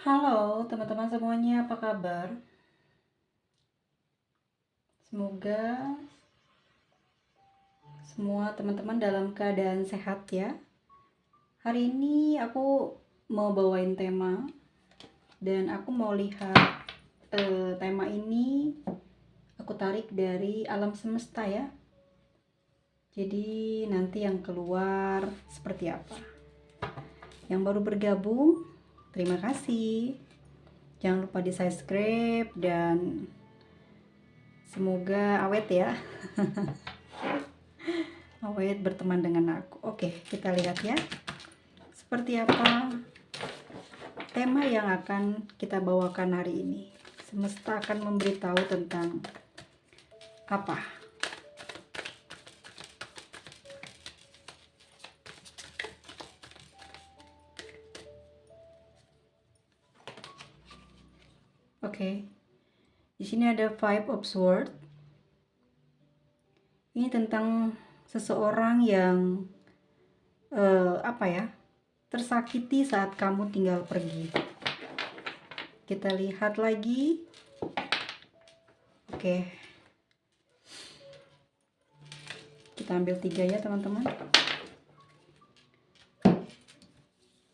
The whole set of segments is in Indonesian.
Halo teman-teman semuanya, apa kabar? Semoga semua teman-teman dalam keadaan sehat ya. Hari ini aku mau bawain tema dan aku mau lihat tema ini aku tarik dari alam semesta ya. Jadi nanti yang keluar seperti apa. Yang baru bergabung, terima kasih. Jangan lupa di subscribe dan semoga awet ya. Awet berteman dengan aku. Oke, kita lihat ya. Seperti apa tema yang akan kita bawakan hari ini. Semesta akan memberitahu tentang apa? Oke. Di sini ada Five of Swords. Ini tentang seseorang yang tersakiti saat kamu tinggal pergi. Kita lihat lagi. Oke. Kita ambil 3 ya, teman-teman.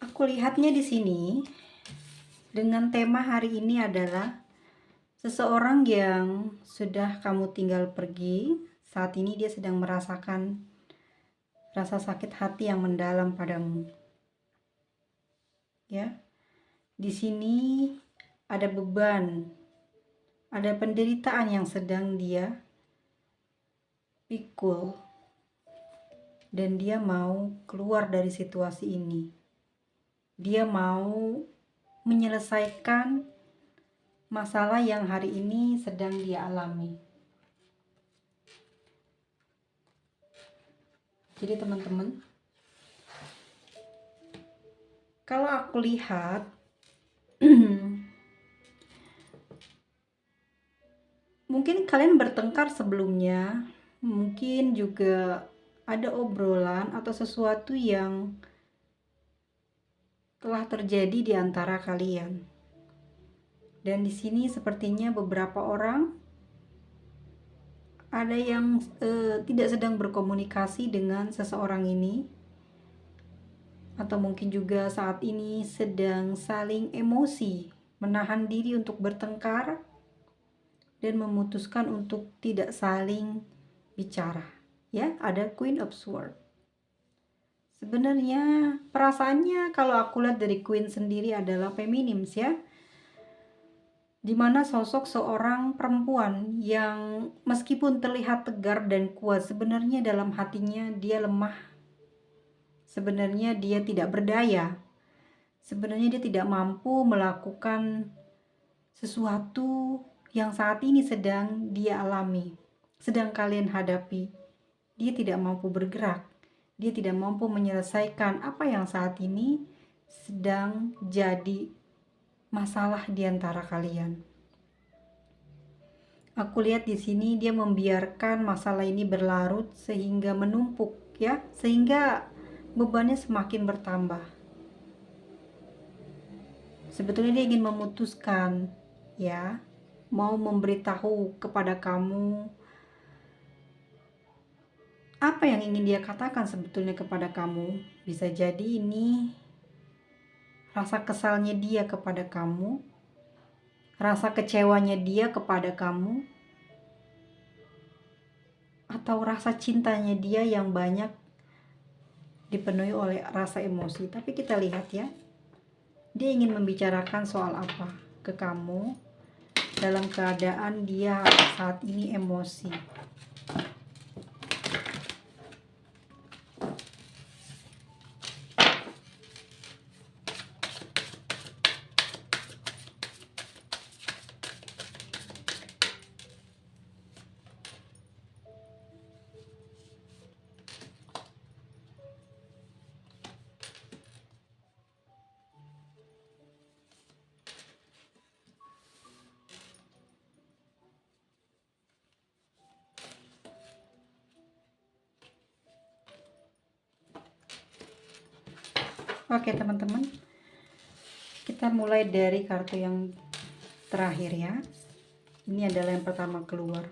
Aku lihatnya di sini dengan tema hari ini adalah seseorang yang sudah kamu tinggal pergi. Saat ini dia sedang merasakan rasa sakit hati yang mendalam padamu. Ya. Di sini ada beban, ada penderitaan yang sedang dia pikul. Dan dia mau keluar dari situasi ini. Dia mau menyelesaikan masalah yang hari ini sedang dia alami. Jadi teman-teman, kalau aku lihat mungkin kalian bertengkar sebelumnya, mungkin juga ada obrolan atau sesuatu yang telah terjadi di antara kalian. Dan di sini sepertinya beberapa orang ada yang tidak sedang berkomunikasi dengan seseorang ini, atau mungkin juga saat ini sedang saling emosi, menahan diri untuk bertengkar dan memutuskan untuk tidak saling bicara. Ya, ada Queen of Swords. Sebenarnya perasaannya kalau aku lihat dari Queen sendiri adalah feminim ya. Dimana sosok seorang perempuan yang meskipun terlihat tegar dan kuat, sebenarnya dalam hatinya dia lemah. Sebenarnya dia tidak berdaya. Sebenarnya dia tidak mampu melakukan sesuatu yang saat ini sedang dia alami, sedang kalian hadapi. Dia tidak mampu bergerak. Dia tidak mampu menyelesaikan apa yang saat ini sedang jadi masalah di antara kalian. Aku lihat di sini dia membiarkan masalah ini berlarut sehingga menumpuk ya, sehingga bebannya semakin bertambah. Sebetulnya dia ingin memutuskan ya, mau memberitahu kepada kamu apa yang ingin dia katakan sebetulnya kepada kamu. Bisa jadi ini rasa kesalnya dia kepada kamu, rasa kecewanya dia kepada kamu, atau rasa cintanya dia yang banyak dipenuhi oleh rasa emosi. Tapi kita lihat ya, dia ingin membicarakan soal apa ke kamu dalam keadaan dia saat ini emosi. Oke teman-teman, Kita mulai dari kartu yang terakhir ya. Ini adalah yang pertama keluar.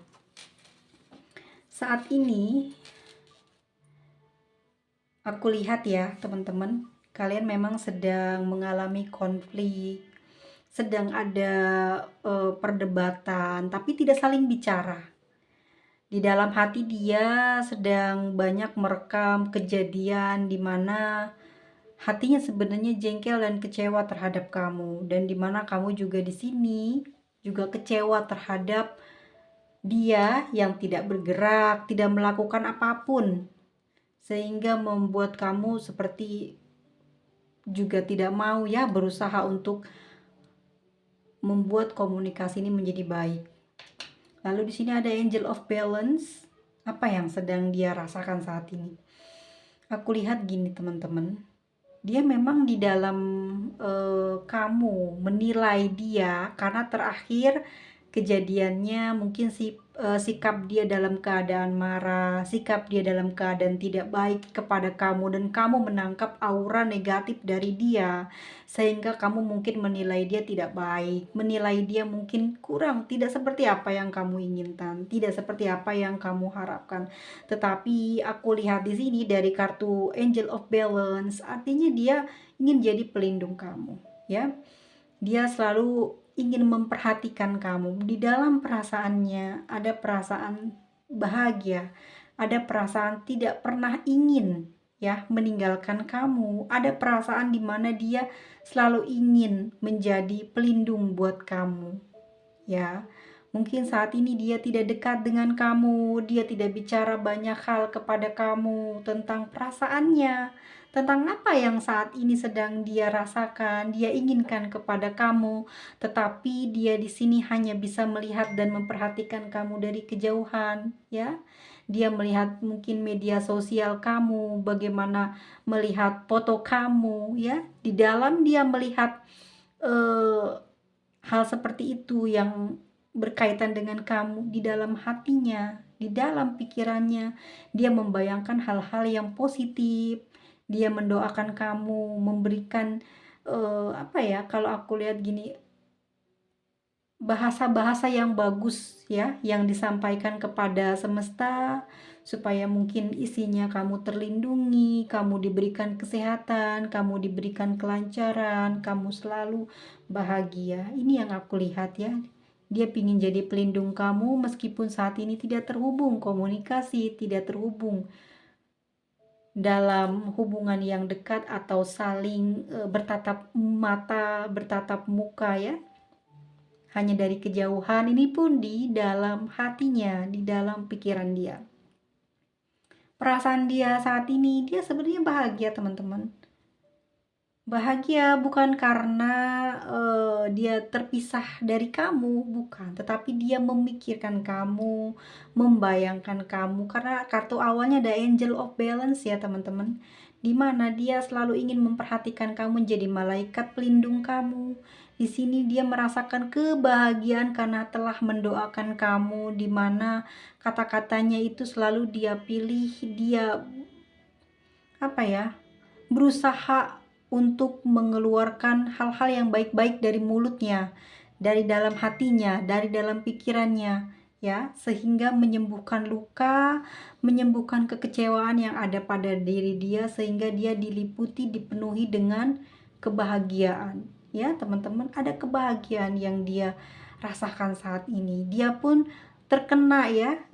Saat ini aku lihat ya teman-teman, kalian memang sedang mengalami konflik, sedang ada perdebatan, tapi tidak saling bicara. Di dalam hati dia sedang banyak merekam kejadian di mana hatinya sebenarnya jengkel dan kecewa terhadap kamu, dan dimana kamu juga di sini juga kecewa terhadap dia yang tidak bergerak, tidak melakukan apapun, sehingga membuat kamu seperti juga tidak mau ya berusaha untuk membuat komunikasi ini menjadi baik. Lalu di sini ada Angel of Balance. Apa yang sedang dia rasakan saat ini? Aku lihat gini teman-teman, dia memang di dalam kamu menilai dia karena terakhir kejadiannya mungkin sikap dia dalam keadaan marah, sikap dia dalam keadaan tidak baik kepada kamu, dan kamu menangkap aura negatif dari dia sehingga kamu mungkin menilai dia tidak baik, menilai dia mungkin kurang, tidak seperti apa yang kamu inginkan, tidak seperti apa yang kamu harapkan. Tetapi aku lihat di sini dari kartu Angel of Balance, artinya dia ingin jadi pelindung kamu ya. Dia selalu ingin memperhatikan kamu. Di dalam perasaannya ada perasaan bahagia, ada perasaan tidak pernah ingin ya meninggalkan kamu, ada perasaan di mana dia selalu ingin menjadi pelindung buat kamu ya. Mungkin saat ini dia tidak dekat dengan kamu, dia tidak bicara banyak hal kepada kamu tentang perasaannya, tentang apa yang saat ini sedang dia rasakan, dia inginkan kepada kamu, tetapi dia di sini hanya bisa melihat dan memperhatikan kamu dari kejauhan, ya. Dia melihat mungkin media sosial kamu, bagaimana melihat foto kamu, ya. Di dalam dia melihat hal seperti itu yang berkaitan dengan kamu, di dalam hatinya, di dalam pikirannya, dia membayangkan hal-hal yang positif, dia mendoakan kamu, memberikan apa ya, kalau aku lihat gini, bahasa-bahasa yang bagus ya, yang disampaikan kepada semesta, supaya mungkin isinya kamu terlindungi, kamu diberikan kesehatan, kamu diberikan kelancaran, kamu selalu bahagia. Ini yang aku lihat ya. Dia ingin jadi pelindung kamu meskipun saat ini tidak terhubung komunikasi, tidak terhubung dalam hubungan yang dekat atau saling bertatap mata, bertatap muka ya. Hanya dari kejauhan, ini pun di dalam hatinya, di dalam pikiran dia. Perasaan dia saat ini, dia sebenarnya bahagia teman-teman. Bahagia bukan karena dia terpisah dari kamu, bukan. Tetapi dia memikirkan kamu, membayangkan kamu. Karena kartu awalnya ada Angel of Balance ya teman-teman. Dimana dia selalu ingin memperhatikan kamu, menjadi malaikat pelindung kamu. Di sini dia merasakan kebahagiaan karena telah mendoakan kamu, dimana kata-katanya itu selalu dia pilih, dia apa ya, berusaha untuk mengeluarkan hal-hal yang baik-baik dari mulutnya, dari dalam hatinya, dari dalam pikirannya ya, sehingga menyembuhkan luka, menyembuhkan kekecewaan yang ada pada diri dia, sehingga dia diliputi, dipenuhi dengan kebahagiaan ya teman-teman. Ada kebahagiaan yang dia rasakan saat ini. Dia pun terkena ya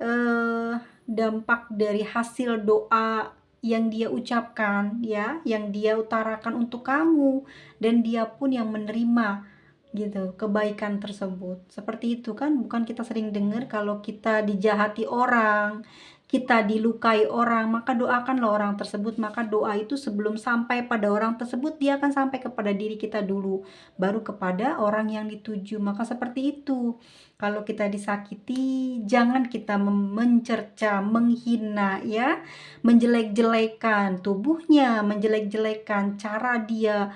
dampak dari hasil doa yang dia ucapkan ya, yang dia utarakan untuk kamu, dan dia pun yang menerima gitu kebaikan tersebut. Seperti itu kan, bukan kita sering dengar kalau kita dijahati orang, kita dilukai orang, maka doakanlah orang tersebut. Maka doa itu sebelum sampai pada orang tersebut, dia akan sampai kepada diri kita dulu, baru kepada orang yang dituju. Maka seperti itu, kalau kita disakiti, jangan kita mencerca, menghina ya, menjelek-jelekan tubuhnya, menjelek-jelekan cara dia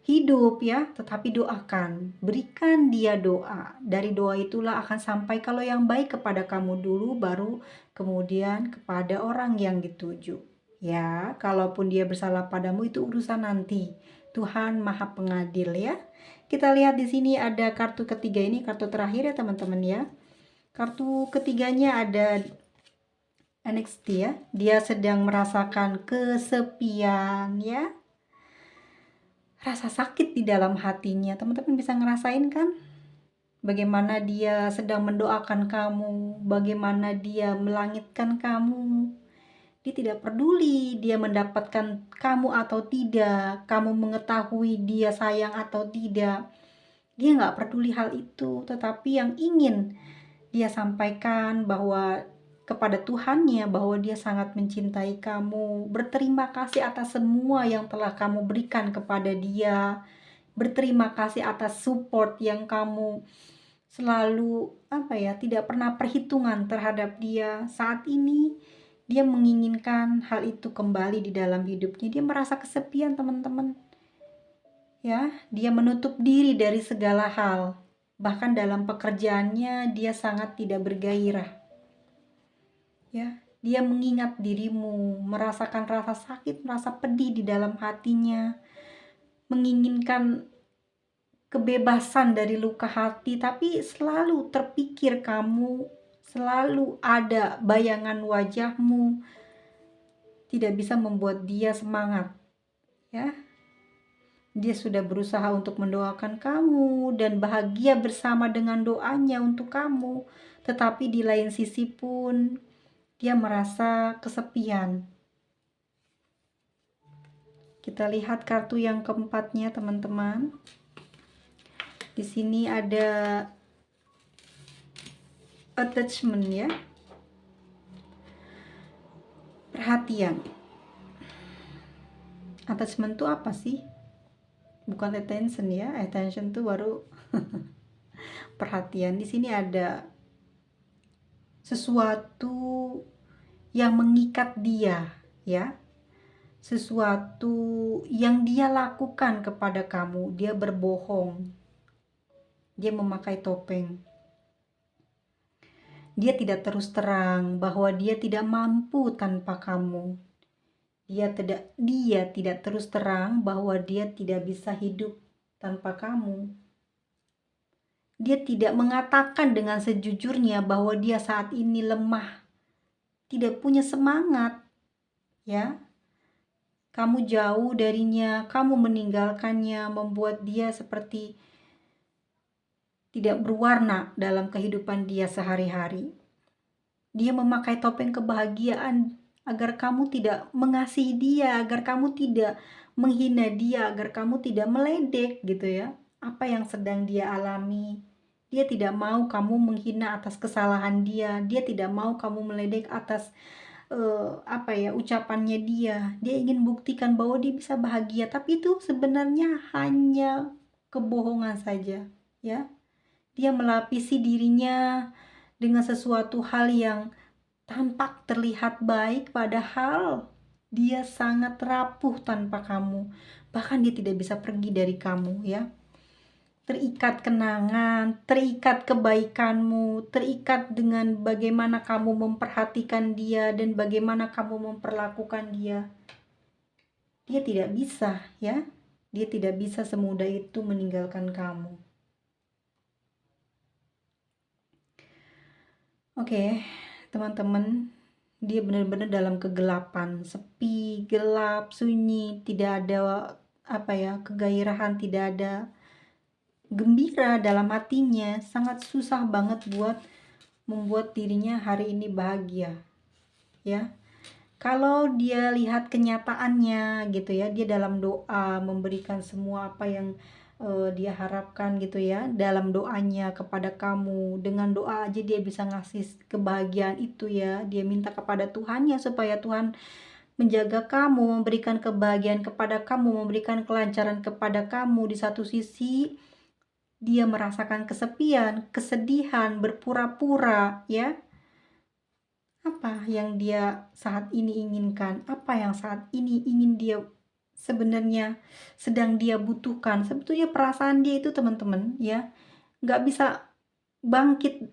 hidup ya, tetapi doakan, berikan dia doa. Dari doa itulah akan sampai kalau yang baik kepada kamu dulu, baru kemudian kepada orang yang dituju ya. Kalaupun dia bersalah padamu, itu urusan nanti, Tuhan Maha Pengadil ya. Kita lihat di sini ada kartu ketiga, ini kartu terakhir ya teman-teman ya. Kartu ketiganya ada NXT ya. Dia sedang merasakan kesepian ya. Rasa sakit di dalam hatinya. Teman-teman bisa ngerasain kan? Bagaimana dia sedang mendoakan kamu, bagaimana dia melangitkan kamu. Dia tidak peduli dia mendapatkan kamu atau tidak, kamu mengetahui dia sayang atau tidak. Dia nggak peduli hal itu, tetapi yang ingin dia sampaikan bahwa kepada Tuhannya bahwa dia sangat mencintai kamu, berterima kasih atas semua yang telah kamu berikan kepada dia, berterima kasih atas support yang kamu selalu tidak pernah perhitungan terhadap dia. Saat ini dia menginginkan hal itu kembali di dalam hidupnya. Dia merasa kesepian teman-teman ya, dia menutup diri dari segala hal. Bahkan dalam pekerjaannya dia sangat tidak bergairah ya. Dia mengingat dirimu, merasakan rasa sakit, merasa pedih di dalam hatinya, menginginkan kebebasan dari luka hati, tapi selalu terpikir kamu, selalu ada bayangan wajahmu, tidak bisa membuat dia semangat ya. Dia sudah berusaha untuk mendoakan kamu dan bahagia bersama dengan doanya untuk kamu, tetapi di lain sisi pun dia merasa kesepian. Kita lihat kartu yang keempatnya teman-teman. Di sini ada attachment ya. Perhatian. Attachment itu apa sih? Bukan attention ya. Attention itu baru perhatian. Di sini ada sesuatu yang mengikat dia ya. Sesuatu yang dia lakukan kepada kamu. Dia berbohong. Dia memakai topeng. Dia tidak terus terang bahwa dia tidak mampu tanpa kamu. Dia tidak terus terang bahwa dia tidak bisa hidup tanpa kamu. Dia tidak mengatakan dengan sejujurnya bahwa dia saat ini lemah, tidak punya semangat. Ya. Kamu jauh darinya, kamu meninggalkannya, membuat dia seperti tidak berwarna dalam kehidupan dia sehari-hari. Dia memakai topeng kebahagiaan agar kamu tidak mengasihi dia, agar kamu tidak menghina dia, agar kamu tidak meledek gitu ya. Apa yang sedang dia alami. Dia tidak mau kamu menghina atas kesalahan dia. Dia tidak mau kamu meledek atas ucapannya dia. Dia ingin buktikan bahwa dia bisa bahagia, tapi itu sebenarnya hanya kebohongan saja ya. Dia melapisi dirinya dengan sesuatu hal yang tampak terlihat baik, padahal dia sangat rapuh tanpa kamu. Bahkan dia tidak bisa pergi dari kamu ya. Terikat kenangan, terikat kebaikanmu, terikat dengan bagaimana kamu memperhatikan dia dan bagaimana kamu memperlakukan dia. Dia tidak bisa ya. Dia tidak bisa semudah itu meninggalkan kamu. Oke, teman-teman, dia benar-benar dalam kegelapan, sepi, gelap, sunyi, tidak ada kegairahan, tidak ada gembira dalam hatinya. Sangat susah banget buat membuat dirinya hari ini bahagia. Ya. Kalau dia lihat kenyataannya gitu ya, dia dalam doa memberikan semua apa yang dia harapkan gitu ya, dalam doanya kepada kamu. Dengan doa aja dia bisa ngasih kebahagiaan itu ya. Dia minta kepada Tuhannya supaya Tuhan menjaga kamu, memberikan kebahagiaan kepada kamu, memberikan kelancaran kepada kamu. Di satu sisi dia merasakan kesepian, kesedihan, berpura-pura ya. Apa yang dia saat ini inginkan, apa yang saat ini ingin dia sebenarnya sedang dia butuhkan. Sebetulnya perasaan dia itu teman-teman ya nggak bisa bangkit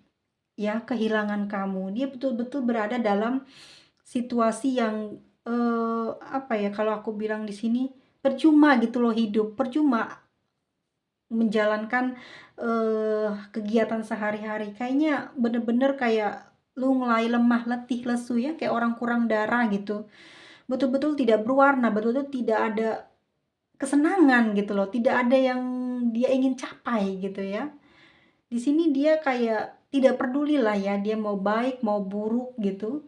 ya kehilangan kamu. Dia betul-betul berada dalam situasi yang kalau aku bilang di sini percuma gitu loh hidup, percuma menjalankan kegiatan sehari-hari. Kayaknya bener-bener kayak lunglai, lemah, letih, lesu ya, kayak orang kurang darah gitu. Betul-betul tidak berwarna, betul-betul tidak ada kesenangan gitu loh, tidak ada yang dia ingin capai gitu ya. Di sini dia kayak tidak peduli lah ya, dia mau baik mau buruk gitu.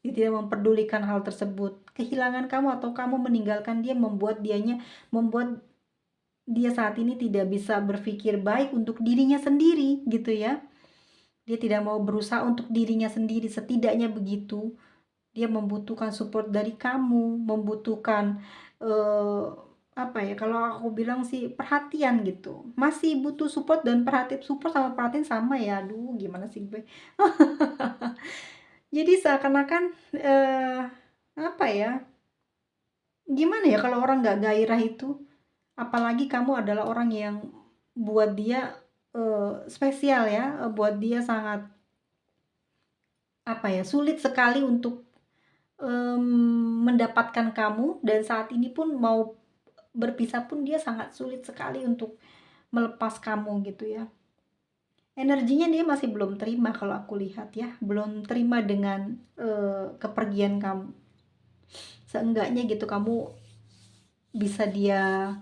Dia tidak memperdulikan hal tersebut. Kehilangan kamu atau kamu meninggalkan dia membuat dia saat ini tidak bisa berpikir baik untuk dirinya sendiri gitu ya. Dia tidak mau berusaha untuk dirinya sendiri, setidaknya begitu. Dia membutuhkan support dari kamu, membutuhkan eh, apa ya, kalau aku bilang sih perhatian gitu. Masih butuh support dan perhatian, support sama perhatian sama ya. Aduh, gimana sih gue? Jadi seakan-akan apa ya? Gimana ya kalau orang nggak gairah itu? Apalagi kamu adalah orang yang buat dia spesial ya, buat dia sangat apa ya, sulit sekali untuk mendapatkan kamu, dan saat ini pun mau berpisah pun dia sangat sulit sekali untuk melepas kamu gitu ya. Energinya dia masih belum terima kalau aku lihat ya, belum terima dengan kepergian kamu. Seenggaknya gitu kamu bisa dia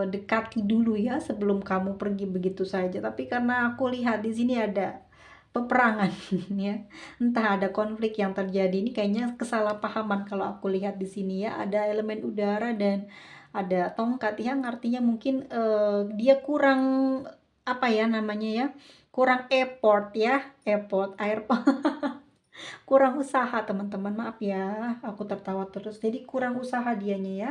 dekati dulu ya sebelum kamu pergi begitu saja. Tapi karena aku lihat di sini ada peperangan ya, entah ada konflik yang terjadi, ini kayaknya kesalahpahaman kalau aku lihat di sini ya. Ada elemen udara dan ada tongkat yang artinya mungkin dia kurang apa ya namanya ya, kurang effort ya, effort airport kurang usaha teman-teman, maaf ya aku tertawa terus. Jadi kurang usaha dianya ya,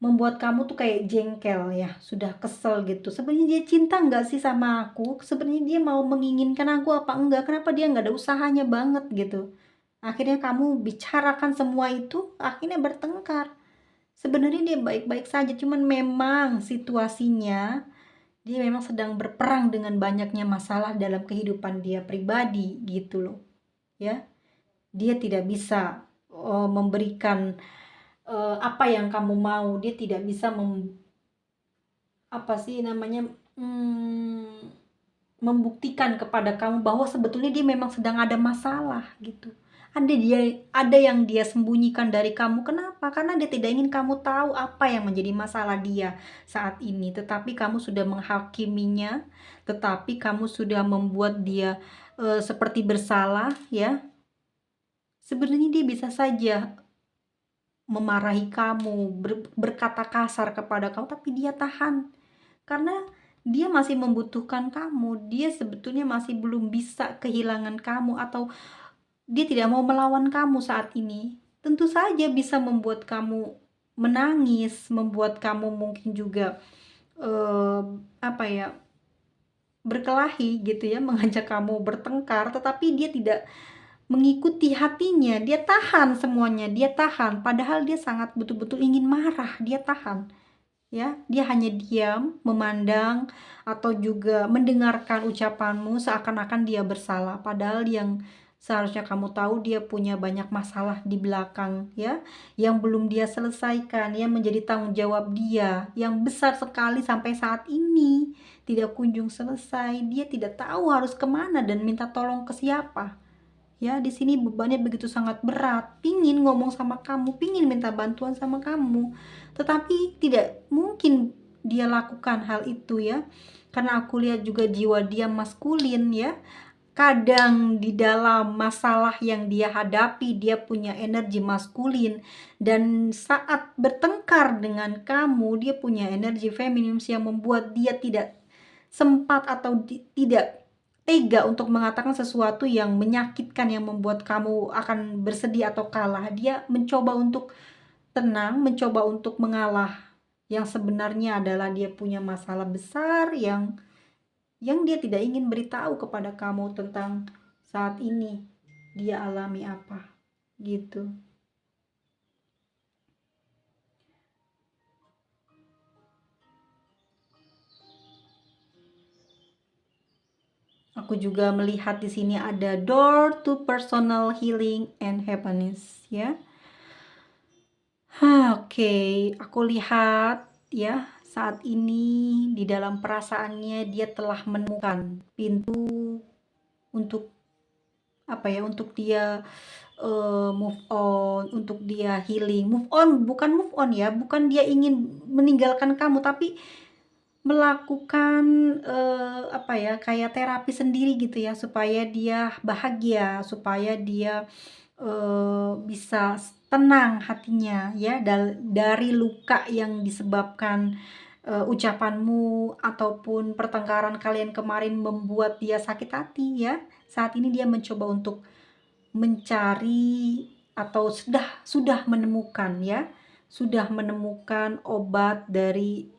membuat kamu tuh kayak jengkel ya, sudah kesel gitu. Sebenarnya dia cinta nggak sih sama aku? Sebenarnya dia mau menginginkan aku apa enggak? Kenapa dia nggak ada usahanya banget gitu? Akhirnya kamu bicarakan semua itu, akhirnya bertengkar. Sebenarnya dia baik-baik saja, cuman memang situasinya dia memang sedang berperang dengan banyaknya masalah dalam kehidupan dia pribadi gitu loh. Ya, dia tidak bisa memberikan apa yang kamu mau. Dia tidak bisa apa sih namanya, membuktikan kepada kamu bahwa sebetulnya dia memang sedang ada masalah gitu. Ada yang dia sembunyikan dari kamu. Kenapa? Karena dia tidak ingin kamu tahu apa yang menjadi masalah dia saat ini. Tetapi kamu sudah menghakiminya, tetapi kamu sudah membuat dia seperti bersalah ya. Sebenarnya dia bisa saja memarahi kamu, berkata kasar kepada kamu, tapi dia tahan. Karena dia masih membutuhkan kamu, dia sebetulnya masih belum bisa kehilangan kamu, atau dia tidak mau melawan kamu saat ini. Tentu saja bisa membuat kamu menangis, membuat kamu mungkin juga apa ya, berkelahi gitu ya, mengajak kamu bertengkar, tetapi dia tidak mengikuti hatinya, dia tahan semuanya, dia tahan, padahal dia sangat betul-betul ingin marah, dia tahan ya. Dia hanya diam, memandang, atau juga mendengarkan ucapanmu seakan-akan dia bersalah, padahal yang seharusnya kamu tahu, dia punya banyak masalah di belakang ya, yang belum dia selesaikan, yang menjadi tanggung jawab dia yang besar sekali sampai saat ini tidak kunjung selesai. Dia tidak tahu harus kemana dan minta tolong ke siapa ya. Di sini bebannya begitu sangat berat, pingin ngomong sama kamu, pingin minta bantuan sama kamu, tetapi tidak mungkin dia lakukan hal itu ya, karena aku lihat juga jiwa dia maskulin ya. Kadang di dalam masalah yang dia hadapi, dia punya energi maskulin, dan saat bertengkar dengan kamu, dia punya energi feminim yang membuat dia tidak sempat atau tidak tega untuk mengatakan sesuatu yang menyakitkan, yang membuat kamu akan bersedih atau kalah. Dia mencoba untuk tenang, mencoba untuk mengalah, yang sebenarnya adalah dia punya masalah besar yang dia tidak ingin beritahu kepada kamu tentang saat ini dia alami apa gitu. Aku juga melihat di sini ada door to personal healing and happiness ya. Oke, aku lihat ya, saat ini di dalam perasaannya dia telah menemukan pintu untuk apa ya, untuk dia move on, untuk dia healing. Move on, bukan move on ya, bukan dia ingin meninggalkan kamu, tapi melakukan apa ya, kayak terapi sendiri gitu ya, supaya dia bahagia, supaya dia bisa tenang hatinya ya, dari luka yang disebabkan ucapanmu ataupun pertengkaran kalian kemarin membuat dia sakit hati ya. Saat ini dia mencoba untuk mencari atau sudah menemukan ya, sudah menemukan obat dari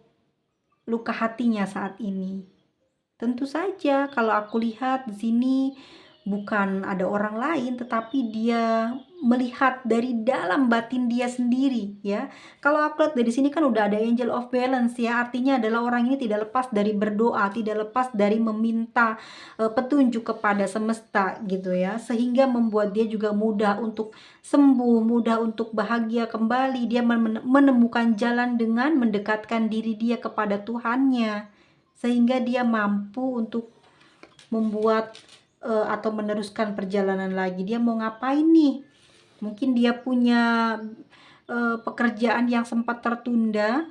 luka hatinya saat ini. Tentu saja kalau aku lihat di sini bukan ada orang lain, tetapi dia melihat dari dalam batin dia sendiri ya. Kalau aku lihat dari sini kan udah ada angel of balance ya, artinya adalah orang ini tidak lepas dari berdoa, tidak lepas dari meminta petunjuk kepada semesta gitu ya, sehingga membuat dia juga mudah untuk sembuh, mudah untuk bahagia kembali. Dia menemukan jalan dengan mendekatkan diri dia kepada Tuhannya, sehingga dia mampu untuk membuat atau meneruskan perjalanan lagi. Dia mau ngapain nih? Mungkin dia punya pekerjaan yang sempat tertunda.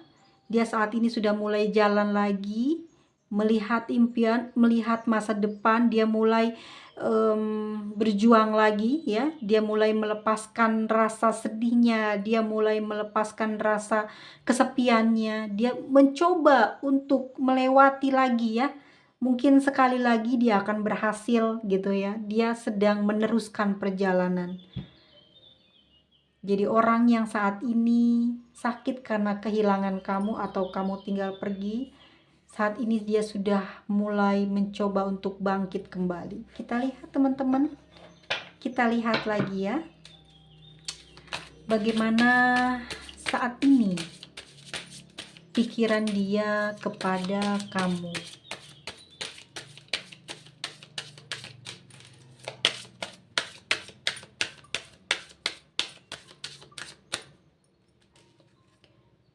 Dia saat ini sudah mulai jalan lagi, melihat impian, melihat masa depan. Dia mulai berjuang lagi ya. Dia mulai melepaskan rasa sedihnya, dia mulai melepaskan rasa kesepiannya. Dia mencoba untuk melewati lagi ya. Mungkin sekali lagi dia akan berhasil gitu ya. Dia sedang meneruskan perjalanan. Jadi orang yang saat ini sakit karena kehilangan kamu atau kamu tinggal pergi, saat ini dia sudah mulai mencoba untuk bangkit kembali. Kita lihat teman-teman, kita lihat lagi ya, bagaimana saat ini pikiran dia kepada kamu.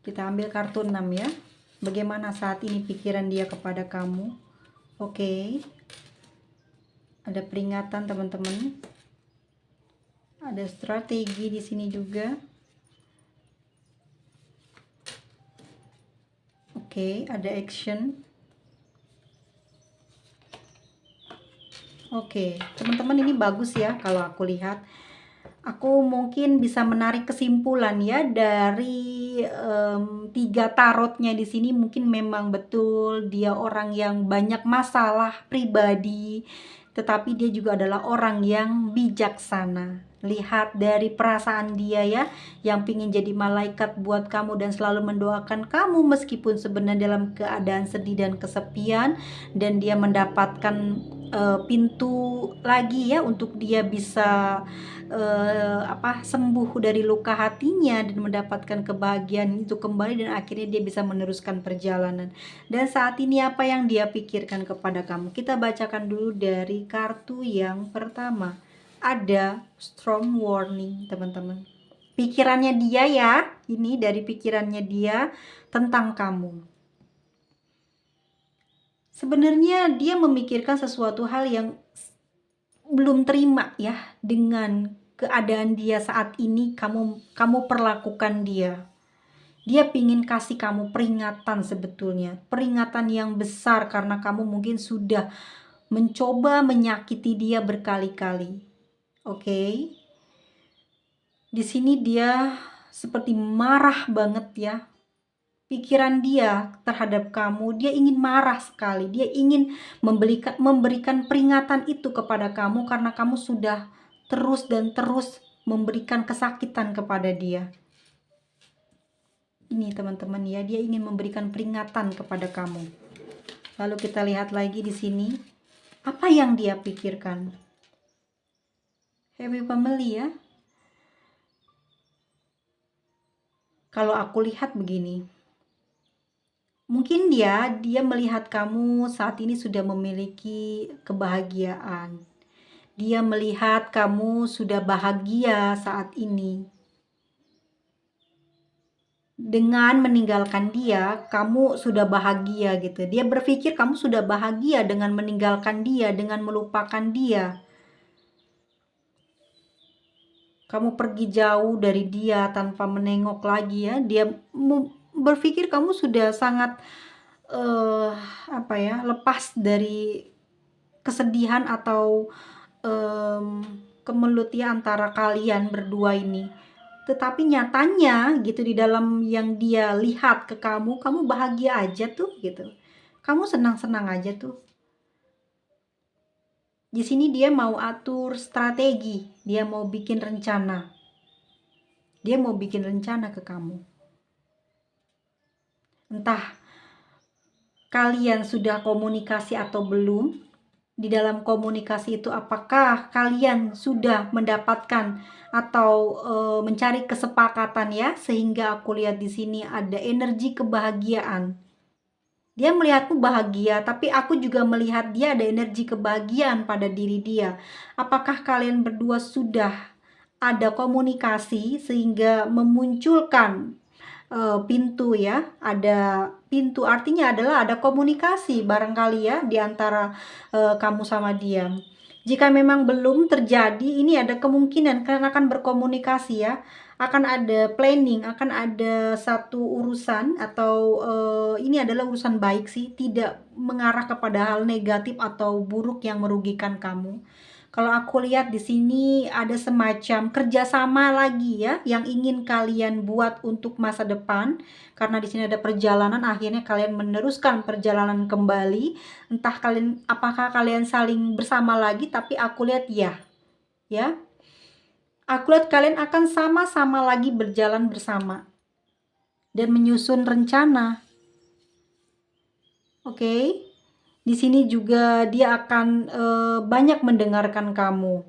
Kita ambil kartu 6 ya. Bagaimana saat ini pikiran dia kepada kamu? Oke. Ada peringatan teman-teman. Ada strategi di sini juga. Oke, ada action. Oke, teman-teman ini bagus ya kalau aku lihat. Aku mungkin bisa menarik kesimpulan ya dari 3 tarotnya di sini. Mungkin memang betul dia orang yang banyak masalah pribadi, tetapi dia juga adalah orang yang bijaksana. Lihat dari perasaan dia ya, yang pingin jadi malaikat buat kamu dan selalu mendoakan kamu meskipun sebenarnya dalam keadaan sedih dan kesepian, dan dia mendapatkan pintu lagi ya untuk dia bisa sembuh dari luka hatinya dan mendapatkan kebahagiaan itu kembali, dan akhirnya dia bisa meneruskan perjalanan. Dan saat ini apa yang dia pikirkan kepada kamu? Kita bacakan dulu dari kartu yang pertama. Ada strong warning teman-teman. Pikirannya dia ya, ini dari pikirannya dia tentang kamu. Sebenarnya dia memikirkan sesuatu hal yang belum terima ya dengan keadaan dia saat ini. Kamu perlakukan dia. Dia pingin kasih kamu peringatan, sebetulnya peringatan yang besar, karena kamu mungkin sudah mencoba menyakiti dia berkali-kali. Oke. Di sini dia seperti marah banget ya. Pikiran dia terhadap kamu, dia ingin marah sekali. Dia ingin memberikan peringatan itu kepada kamu, karena kamu sudah terus dan terus memberikan kesakitan kepada dia. Ini teman-teman ya, dia ingin memberikan peringatan kepada kamu. Lalu kita lihat lagi di sini, apa yang dia pikirkan? Happy family ya. Kalau aku lihat begini, mungkin dia melihat kamu saat ini sudah memiliki kebahagiaan. Dia melihat kamu sudah bahagia saat ini. dengan meninggalkan dia, kamu sudah bahagia gitu. Dia berpikir kamu sudah bahagia dengan meninggalkan dia, dengan melupakan dia. Kamu pergi jauh dari dia tanpa menengok lagi ya. Dia berpikir kamu sudah sangat lepas dari kesedihan atau kemelut ya antara kalian berdua ini. Tetapi nyatanya gitu di dalam yang dia lihat ke kamu bahagia aja tuh gitu. Kamu senang-senang aja tuh. Di sini dia mau atur strategi, dia mau bikin rencana. Dia mau bikin rencana ke kamu. Entah kalian sudah komunikasi atau belum. Di dalam komunikasi itu apakah kalian sudah mendapatkan atau mencari kesepakatan ya, sehingga aku lihat di sini ada energi kebahagiaan. Dia melihatmu bahagia, tapi aku juga melihat dia ada energi kebahagiaan pada diri dia. Apakah kalian berdua sudah ada komunikasi sehingga memunculkan pintu ya? Ada pintu artinya adalah ada komunikasi barangkali ya di antara kamu sama dia. Jika memang belum terjadi, ini ada kemungkinan kalian akan berkomunikasi ya. Akan ada planning, akan ada satu urusan atau ini adalah urusan baik sih, tidak mengarah kepada hal negatif atau buruk yang merugikan kamu. Kalau aku lihat di sini ada semacam kerjasama lagi ya yang ingin kalian buat untuk masa depan, karena di sini ada perjalanan, akhirnya kalian meneruskan perjalanan kembali. Entah apakah kalian saling bersama lagi, tapi aku lihat ya. Aku lihat kalian akan sama-sama lagi berjalan bersama dan menyusun rencana. Oke. Di sini juga dia akan banyak mendengarkan kamu.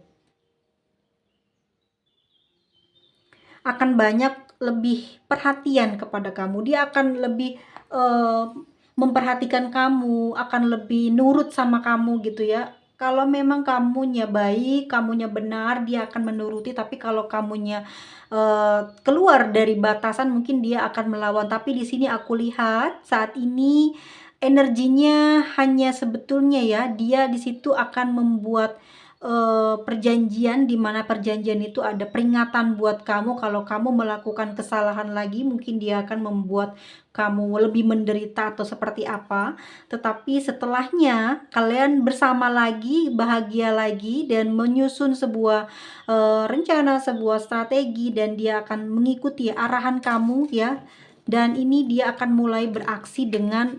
Akan banyak lebih perhatian kepada kamu. Dia akan lebih memperhatikan kamu, akan lebih nurut sama kamu gitu ya. Kalau memang kamunya baik, kamunya benar, dia akan menuruti. Tapi kalau kamunya keluar dari batasan, mungkin dia akan melawan. Tapi di sini aku lihat saat ini energinya hanya sebetulnya ya, dia di situ akan membuat perjanjian, di mana perjanjian itu ada peringatan buat kamu. Kalau kamu melakukan kesalahan lagi, mungkin dia akan membuat kamu lebih menderita atau seperti apa. Tetapi setelahnya kalian bersama lagi, bahagia lagi, dan menyusun sebuah rencana, sebuah strategi, dan dia akan mengikuti arahan kamu ya. Dan ini dia akan mulai beraksi dengan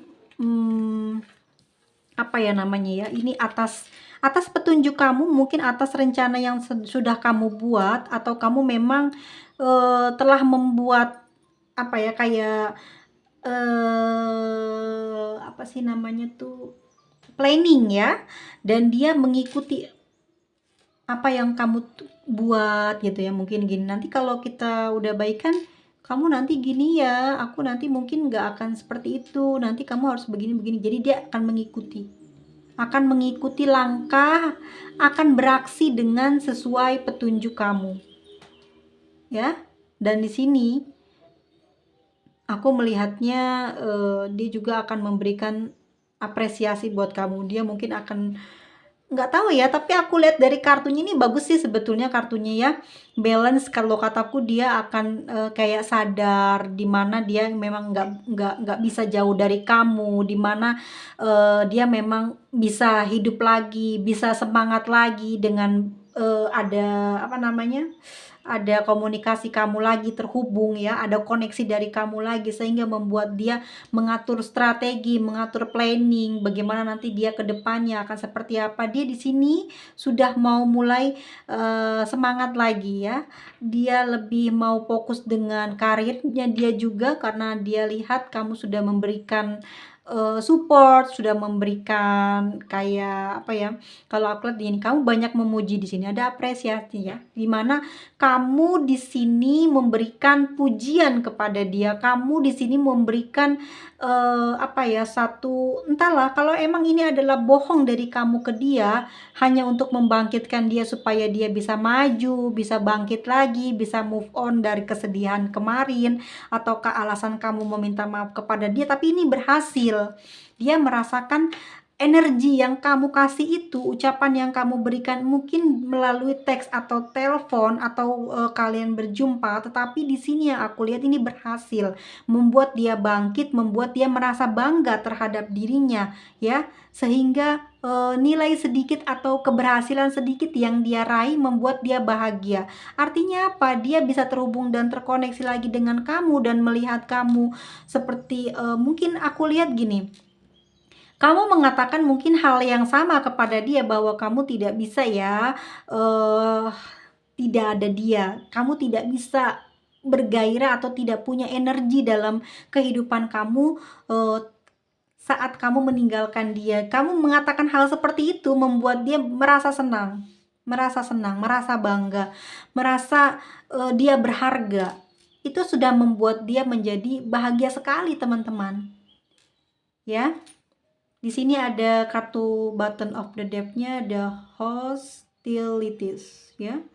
ini atas petunjuk kamu, mungkin atas rencana yang sudah kamu buat, atau kamu memang telah membuat planning ya, dan dia mengikuti apa yang kamu buat gitu ya. Mungkin gini, nanti kalau kita udah baikan, kamu nanti gini ya, aku nanti mungkin nggak akan seperti itu, nanti kamu harus begini-begini. Jadi dia akan mengikuti langkah, akan beraksi dengan sesuai petunjuk kamu ya. Dan di sini aku melihatnya dia juga akan memberikan apresiasi buat kamu. Dia mungkin akan, nggak tahu ya, tapi aku lihat dari kartunya ini bagus sih sebetulnya kartunya ya. Balance, kalau kataku dia akan kayak sadar dimana dia memang nggak bisa jauh dari kamu, dimana dia memang bisa hidup lagi, bisa semangat lagi dengan ada komunikasi kamu lagi terhubung ya, ada koneksi dari kamu lagi, sehingga membuat dia mengatur strategi, mengatur planning, bagaimana nanti dia ke depannya akan seperti apa. Dia di sini sudah mau mulai semangat lagi ya. Dia lebih mau fokus dengan karirnya dia juga, karena dia lihat kamu sudah memberikan support, sudah memberikan kayak apa ya, kalau aku lihat gini, kamu banyak memuji di sini, ada apresiasi ya, di mana kamu di sini memberikan pujian kepada dia, kamu di sini memberikan, apa ya, satu entahlah kalau emang ini adalah bohong dari kamu ke dia, hanya untuk membangkitkan dia supaya dia bisa maju, bisa bangkit lagi, bisa move on dari kesedihan kemarin, ataukah alasan kamu meminta maaf kepada dia, tapi ini berhasil. Dia merasakan energi yang kamu kasih itu, ucapan yang kamu berikan mungkin melalui teks atau telepon atau kalian berjumpa, tetapi di sini yang aku lihat ini berhasil membuat dia bangkit, membuat dia merasa bangga terhadap dirinya, ya, sehingga nilai sedikit atau keberhasilan sedikit yang dia raih membuat dia bahagia. Artinya apa? Dia bisa terhubung dan terkoneksi lagi dengan kamu dan melihat kamu seperti mungkin aku lihat gini, kamu mengatakan mungkin hal yang sama kepada dia bahwa kamu tidak bisa ya, tidak ada dia, kamu tidak bisa bergairah atau tidak punya energi dalam kehidupan kamu, saat kamu meninggalkan dia. Kamu mengatakan hal seperti itu membuat dia merasa senang, merasa bangga, merasa, dia berharga. Itu sudah membuat dia menjadi bahagia sekali teman-teman, ya. Di sini ada kartu button of the deck-nya, the hostilities, ya.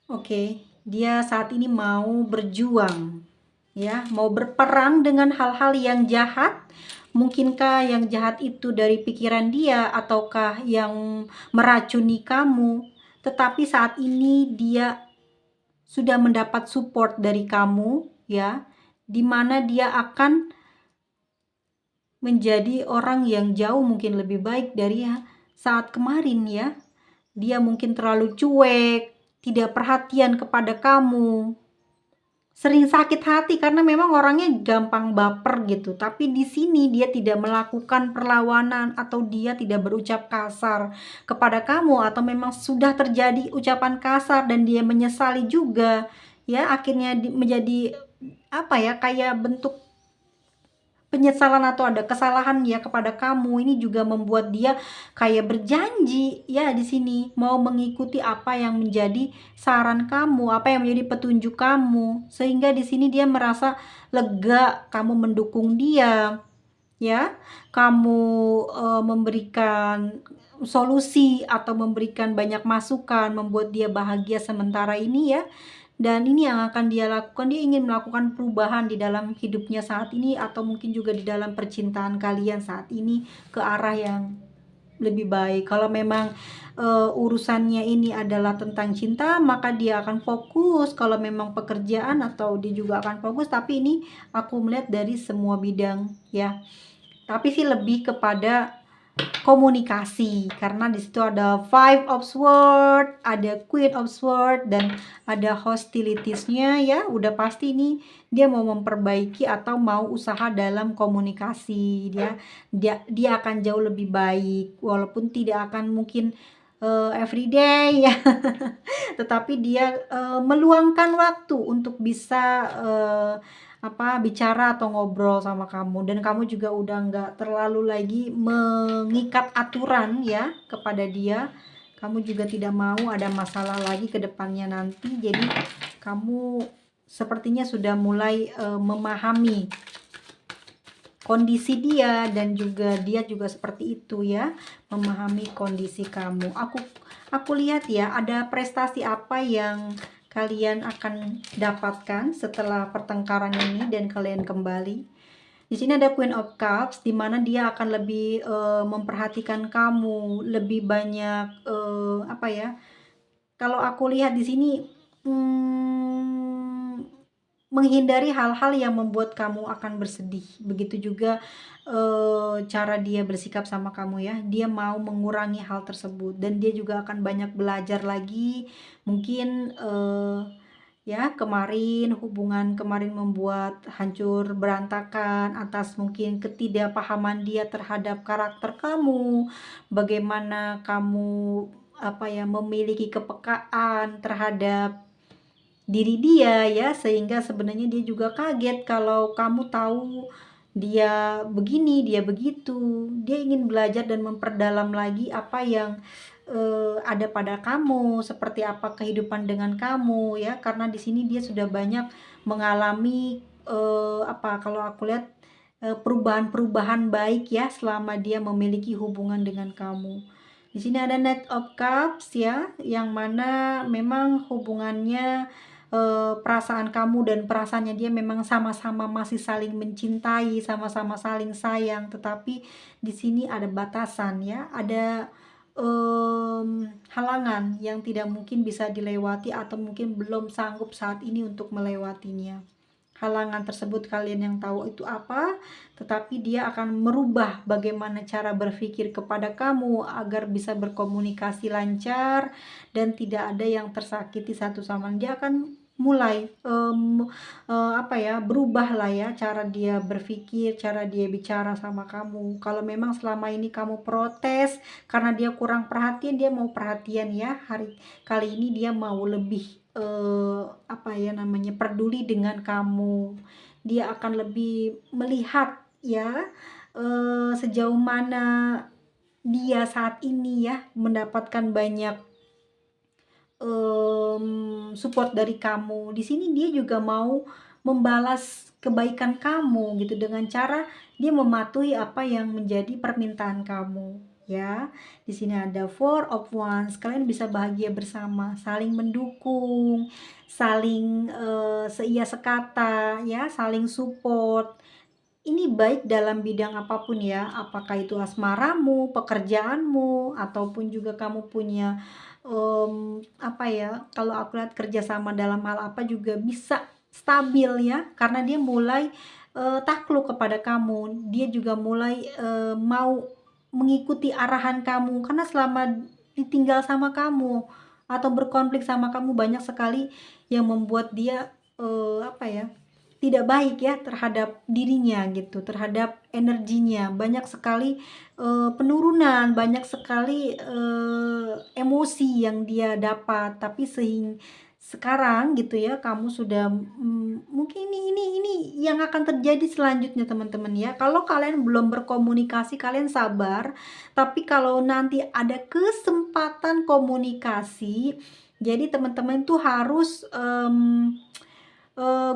Oke, dia saat ini mau berjuang, ya, mau berperang dengan hal-hal yang jahat. Mungkinkah yang jahat itu dari pikiran dia ataukah yang meracuni kamu? Tetapi saat ini dia sudah mendapat support dari kamu, ya, di mana dia akan menjadi orang yang jauh mungkin lebih baik dari saat kemarin, ya. Dia mungkin terlalu cuek, tidak perhatian kepada kamu, sering sakit hati karena memang orangnya gampang baper gitu. Tapi di sini dia tidak melakukan perlawanan atau dia tidak berucap kasar kepada kamu, atau memang sudah terjadi ucapan kasar dan dia menyesali juga, ya, akhirnya menjadi apa ya, kayak bentuk penyesalan atau ada kesalahan ya kepada kamu. Ini juga membuat dia kayak berjanji ya di sini mau mengikuti apa yang menjadi saran kamu, apa yang menjadi petunjuk kamu, sehingga di sini dia merasa lega kamu mendukung dia, ya. Kamu memberikan solusi atau memberikan banyak masukan membuat dia bahagia sementara ini, ya. Dan ini yang akan dia lakukan, dia ingin melakukan perubahan di dalam hidupnya saat ini atau mungkin juga di dalam percintaan kalian saat ini ke arah yang lebih baik. Kalau memang urusannya ini adalah tentang cinta, maka dia akan fokus. Kalau memang pekerjaan atau dia juga akan fokus, tapi ini aku melihat dari semua bidang, ya. Tapi sih lebih kepada komunikasi, karena di situ ada Five of Swords, ada Queen of Swords, dan ada hostilitiesnya, ya. Udah pasti ini dia mau memperbaiki atau mau usaha dalam komunikasi. Dia akan jauh lebih baik, walaupun tidak akan mungkin everyday ya. Tetapi dia meluangkan waktu untuk bisa bicara atau ngobrol sama kamu, dan kamu juga udah nggak terlalu lagi mengikat aturan ya kepada dia. Kamu juga tidak mau ada masalah lagi ke depannya nanti. Jadi kamu sepertinya sudah mulai memahami kondisi dia, dan juga dia juga seperti itu ya, memahami kondisi kamu. Aku lihat ya, ada prestasi apa yang kalian akan dapatkan setelah pertengkaran ini dan kalian kembali. Di sini ada Queen of Cups, di mana dia akan lebih memperhatikan kamu, lebih banyak kalau aku lihat di sini menghindari hal-hal yang membuat kamu akan bersedih. Begitu juga cara dia bersikap sama kamu ya. Dia mau mengurangi hal tersebut, dan dia juga akan banyak belajar lagi. Mungkin ya hubungan kemarin membuat hancur berantakan atas mungkin ketidakpahaman dia terhadap karakter kamu. Bagaimana kamu memiliki kepekaan terhadap diri dia ya, sehingga sebenarnya dia juga kaget kalau kamu tahu dia begini, dia begitu. Dia ingin belajar dan memperdalam lagi apa yang ada pada kamu, seperti apa kehidupan dengan kamu ya. Karena di sini dia sudah banyak mengalami kalau aku lihat perubahan-perubahan baik ya selama dia memiliki hubungan dengan kamu. Di sini ada Knight of Cups ya, yang mana memang hubungannya perasaan kamu dan perasaannya dia memang sama-sama masih saling mencintai, sama-sama saling sayang, tetapi di sini ada batasan ya, ada halangan yang tidak mungkin bisa dilewati atau mungkin belum sanggup saat ini untuk melewatinya. Halangan tersebut kalian yang tahu itu apa, tetapi dia akan merubah bagaimana cara berpikir kepada kamu agar bisa berkomunikasi lancar dan tidak ada yang tersakiti satu sama lain. Dia akan mulai berubah lah ya cara dia berpikir, cara dia bicara sama kamu. Kalau memang selama ini kamu protes karena dia kurang perhatian, dia mau perhatian ya. Kali ini dia mau lebih peduli dengan kamu. Dia akan lebih melihat ya sejauh mana dia saat ini ya mendapatkan banyak support dari kamu. Di sini dia juga mau membalas kebaikan kamu gitu dengan cara dia mematuhi apa yang menjadi permintaan kamu ya. Di sini ada Four of Wands. Kalian bisa bahagia bersama, saling mendukung, saling seia sekata ya, saling support. Ini baik dalam bidang apapun ya, apakah itu asmaramu, pekerjaanmu, ataupun juga kamu punya kalau aku lihat kerjasama dalam hal apa juga bisa stabil ya, karena dia mulai takluk kepada kamu, dia juga mulai mau mengikuti arahan kamu, karena selama ditinggal sama kamu atau berkonflik sama kamu banyak sekali yang membuat dia tidak baik ya terhadap dirinya gitu, terhadap energinya. Banyak sekali penurunan, banyak sekali emosi yang dia dapat. Tapi sekarang gitu ya, kamu sudah mungkin ini yang akan terjadi selanjutnya teman-teman ya. Kalau kalian belum berkomunikasi, kalian sabar. Tapi kalau nanti ada kesempatan komunikasi, jadi teman-teman tuh harus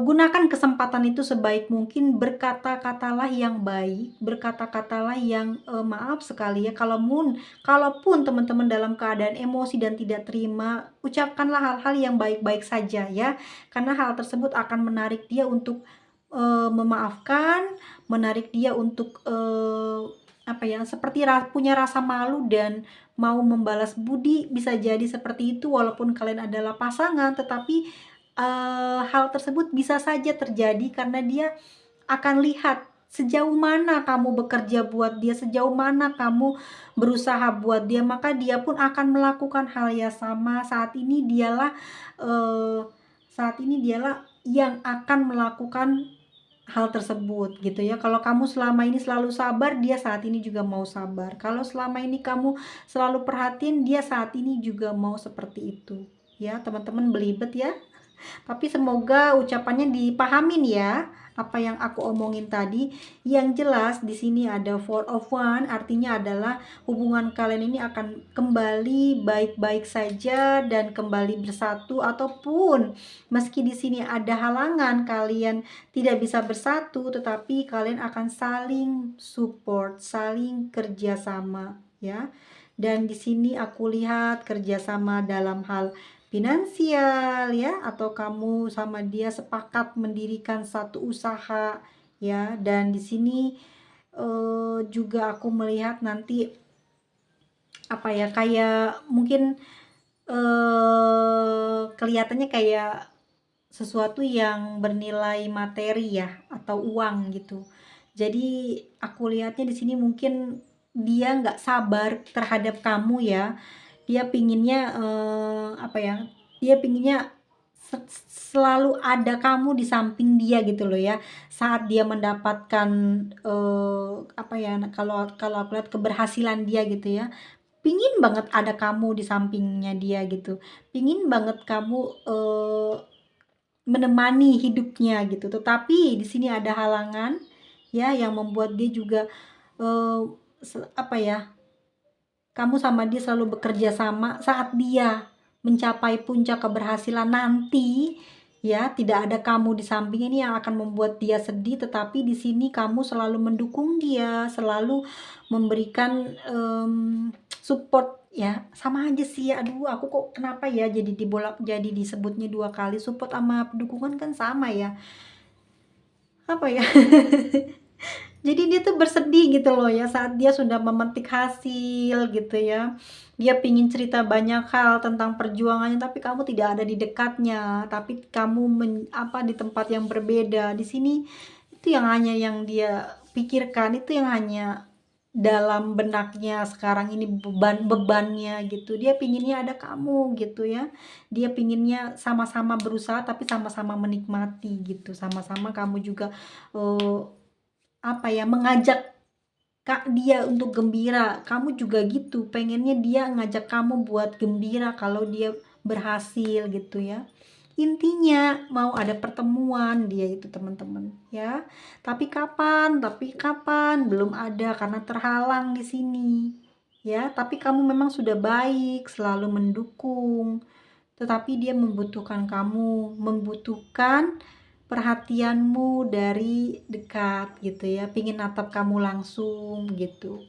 gunakan kesempatan itu sebaik mungkin, berkata-katalah yang baik, berkata-katalah yang maaf sekali ya, kalaupun teman-teman dalam keadaan emosi dan tidak terima, ucapkanlah hal-hal yang baik-baik saja ya, karena hal tersebut akan menarik dia untuk memaafkan, menarik dia untuk seperti punya rasa malu dan mau membalas budi. Bisa jadi seperti itu walaupun kalian adalah pasangan, tetapi hal tersebut bisa saja terjadi karena dia akan lihat sejauh mana kamu bekerja buat dia, sejauh mana kamu berusaha buat dia, maka dia pun akan melakukan hal yang sama. Saat ini dialah yang akan melakukan hal tersebut gitu ya. Kalau kamu selama ini selalu sabar, dia saat ini juga mau sabar. Kalau selama ini kamu selalu perhatiin, dia saat ini juga mau seperti itu ya. Teman-teman belibet ya. Tapi semoga ucapannya dipahamin ya, apa yang aku omongin tadi. Yang jelas di sini ada Four of Wands, artinya adalah hubungan kalian ini akan kembali baik-baik saja dan kembali bersatu, ataupun meski di sini ada halangan kalian tidak bisa bersatu, tetapi kalian akan saling support, saling kerjasama ya. Dan di sini aku lihat kerjasama dalam hal finansial ya, atau kamu sama dia sepakat mendirikan satu usaha ya. Dan di sini juga aku melihat nanti kayak mungkin kelihatannya kayak sesuatu yang bernilai materi ya, atau uang gitu. Jadi aku lihatnya di sini mungkin dia nggak sabar terhadap kamu ya. Dia pinginnya dia pinginnya selalu ada kamu di samping dia gitu loh ya, saat dia mendapatkan kalau aku lihat keberhasilan dia gitu ya, pingin banget ada kamu di sampingnya dia gitu, pingin banget kamu menemani hidupnya gitu. Tetapi di sini ada halangan ya, yang membuat dia juga apa ya, kamu sama dia selalu bekerja sama. Saat dia mencapai puncak keberhasilan nanti, ya, tidak ada kamu di samping, ini yang akan membuat dia sedih, tetapi di sini kamu selalu mendukung dia, selalu memberikan support ya. Sama aja sih, aduh aku kok kenapa ya jadi disebutnya dua kali, support sama dukungan kan sama ya. Apa ya? Jadi dia tuh bersedih gitu loh ya saat dia sudah memetik hasil gitu ya. Dia pingin cerita banyak hal tentang perjuangannya tapi kamu tidak ada di dekatnya, tapi kamu di tempat yang berbeda. Di sini itu yang hanya yang dia pikirkan, itu yang hanya dalam benaknya sekarang ini, bebannya gitu. Dia pinginnya ada kamu gitu ya. Dia pinginnya sama-sama berusaha tapi sama-sama menikmati gitu. Sama-sama kamu juga mengajak dia untuk gembira. Kamu juga gitu, pengennya dia ngajak kamu buat gembira kalau dia berhasil gitu ya. Intinya mau ada pertemuan dia itu teman-teman ya. Tapi kapan belum ada karena terhalang di sini ya. Tapi kamu memang sudah baik, selalu mendukung, tetapi dia membutuhkan kamu, membutuhkan perhatianmu dari dekat gitu ya, pingin natap kamu langsung gitu,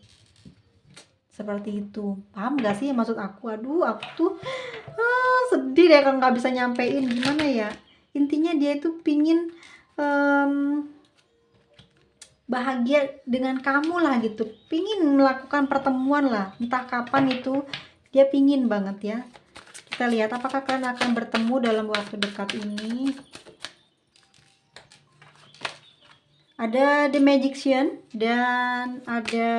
seperti itu. Paham gak sih maksud aku? Aduh aku tuh sedih deh kalau nggak bisa nyampein gimana ya. Intinya dia itu pingin bahagia dengan kamu lah gitu, pingin melakukan pertemuan lah, entah kapan itu dia pingin banget ya. Kita lihat apakah kalian akan bertemu dalam waktu dekat ini. Ada The Magician dan ada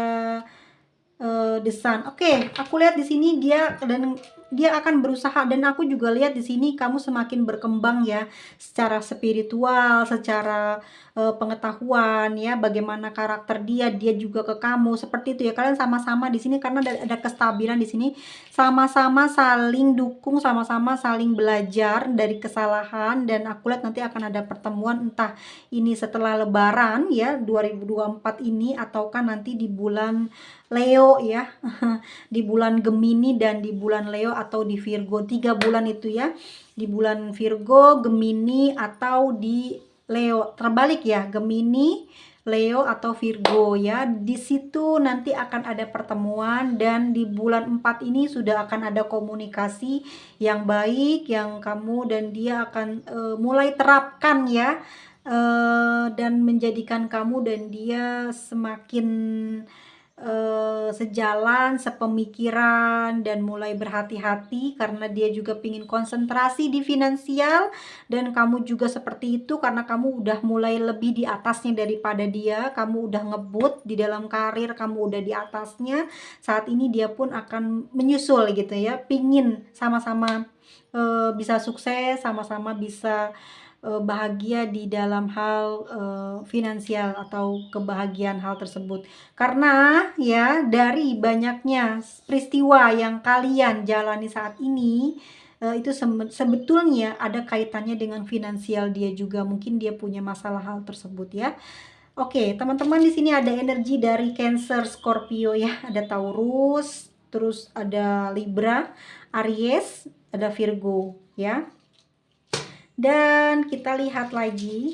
The Sun. Oke, aku lihat di sini dia akan berusaha, dan aku juga lihat di sini kamu semakin berkembang ya secara spiritual, secara pengetahuan ya, bagaimana karakter dia juga ke kamu, seperti itu ya. Kalian sama-sama di sini karena ada kestabilan di sini, sama-sama saling dukung, sama-sama saling belajar dari kesalahan, dan aku lihat nanti akan ada pertemuan entah ini setelah lebaran ya 2024 ini, ataukah nanti di bulan Leo ya. Di bulan Gemini dan di bulan Leo atau di Virgo, 3 bulan itu ya, di bulan Virgo, Gemini atau di Leo, terbalik ya, Gemini, Leo atau Virgo ya. Di situ nanti akan ada pertemuan, dan di bulan 4 ini sudah akan ada komunikasi yang baik yang kamu dan dia akan mulai terapkan ya, dan menjadikan kamu dan dia semakin sejalan, sepemikiran, dan mulai berhati-hati karena dia juga pingin konsentrasi di finansial, dan kamu juga seperti itu karena kamu udah mulai lebih di atasnya daripada dia. Kamu udah ngebut di dalam karir, kamu udah di atasnya. Saat ini dia pun akan menyusul gitu ya, pingin sama-sama bisa sukses, sama-sama bisa bahagia di dalam hal finansial atau kebahagiaan hal tersebut. Karena ya dari banyaknya peristiwa yang kalian jalani saat ini, itu sebetulnya ada kaitannya dengan finansial dia juga. Mungkin dia punya masalah hal tersebut ya. Oke, teman-teman, di sini ada energi dari Cancer, Scorpio ya, ada Taurus, terus ada Libra, Aries, ada Virgo ya. Dan kita lihat lagi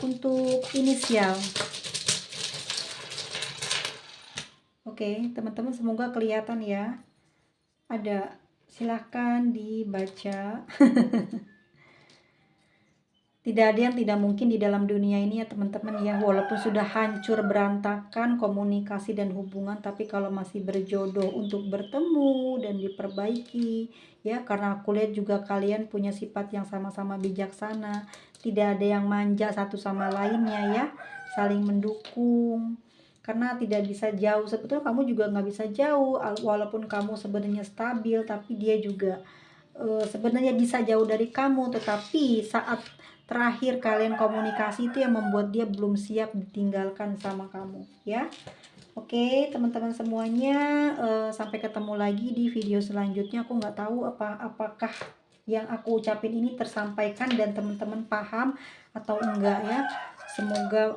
untuk inisial. Oke, teman-teman, semoga kelihatan ya. Ada, silahkan dibaca. Tidak ada yang tidak mungkin di dalam dunia ini ya teman-teman ya. Walaupun sudah hancur berantakan komunikasi dan hubungan, tapi kalau masih berjodoh untuk bertemu dan diperbaiki ya, karena aku lihat juga kalian punya sifat yang sama-sama bijaksana, tidak ada yang manja satu sama lainnya ya, saling mendukung. Karena tidak bisa jauh, sebetulnya kamu juga nggak bisa jauh, walaupun kamu sebenarnya stabil, tapi dia juga sebenarnya bisa jauh dari kamu, tetapi saat terakhir kalian komunikasi itu yang membuat dia belum siap ditinggalkan sama kamu ya. Oke teman-teman semuanya, sampai ketemu lagi di video selanjutnya. Aku nggak tahu apakah yang aku ucapin ini tersampaikan dan teman-teman paham atau enggak ya. Semoga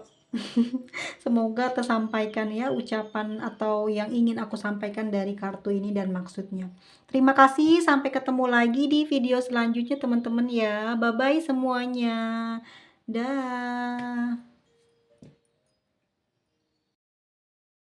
Semoga tersampaikan ya ucapan atau yang ingin aku sampaikan dari kartu ini dan maksudnya. Terima kasih, sampai ketemu lagi di video selanjutnya teman-teman ya. Bye-bye semuanya. Dah.